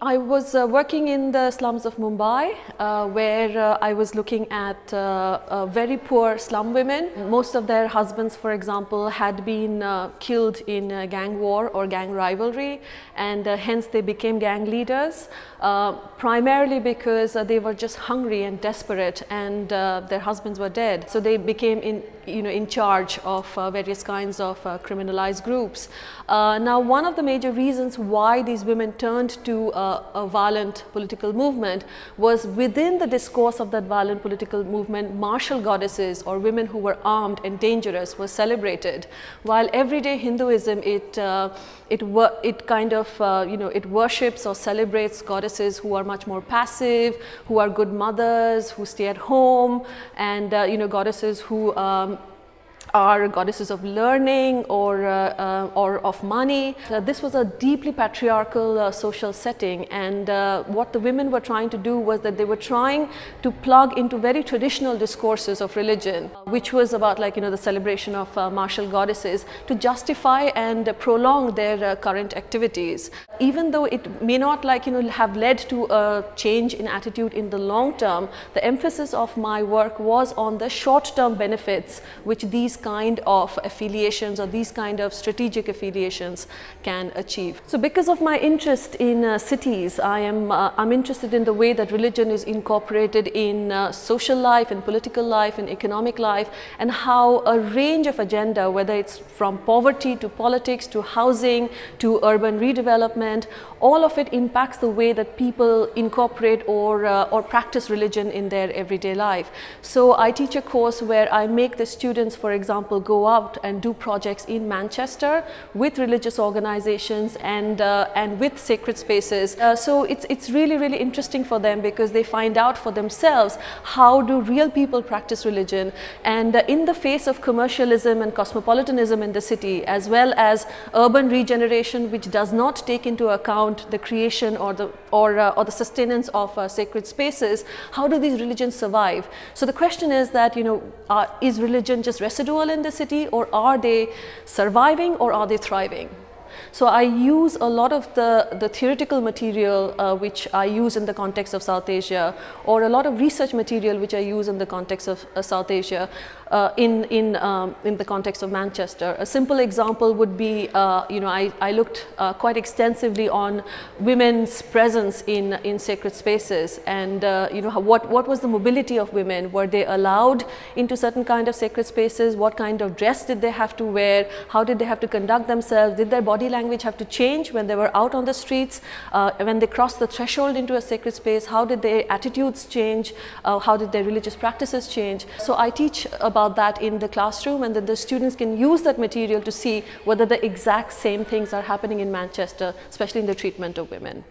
I was working in the slums of Mumbai, where I was looking at very poor slum women. Most of their husbands, for example, had been killed in gang war or gang rivalry, and hence they became gang leaders, primarily because they were just hungry and desperate, and their husbands were dead. So they became in charge of various kinds of criminalized groups. Now, one of the major reasons why these women turned to a violent political movement was within the discourse of that violent political movement, martial goddesses or women who were armed and dangerous were celebrated. While everyday Hinduism, it worships or celebrates goddesses who are much more passive, who are good mothers, who stay at home, and goddesses who are goddesses of learning or of money. This was a deeply patriarchal social setting, and what the women were trying to do was that they were trying to plug into very traditional discourses of religion, which was about the celebration of martial goddesses, to justify and prolong their current activities. Even though it may not have led to a change in attitude in the long term, the emphasis of my work was on the short-term benefits which these kind of affiliations or these kind of strategic affiliations can achieve. So because of my interest in cities, I'm interested in the way that religion is incorporated in social life, in political life, in economic life, and how a range of agenda, whether it's from poverty to politics to housing to urban redevelopment, all of it impacts the way that people incorporate or practice religion in their everyday life. So I teach a course where I make the students, for example, go out and do projects in Manchester with religious organizations and with sacred spaces. So it's really interesting for them, because they find out for themselves how do real people practice religion, and in the face of commercialism and cosmopolitanism in the city, as well as urban regeneration, which does not take into account the creation or the sustenance of sacred spaces, how do these religions survive? So the question is that is religion just residual in the city, or are they surviving, or are they thriving? So I use a lot of the theoretical material which I use in the context of South Asia, or a lot of research material which I use in the context of South Asia, in the context of Manchester. A simple example would be, I looked quite extensively on women's presence in sacred spaces, and what was the mobility of women? Were they allowed into certain kind of sacred spaces? What kind of dress did they have to wear? How did they have to conduct themselves? Did their body language have to change when they were out on the streets? When they crossed the threshold into a sacred space, how did their attitudes change? How did their religious practices change? So I teach about that in the classroom, and then the students can use that material to see whether the exact same things are happening in Manchester, especially in the treatment of women.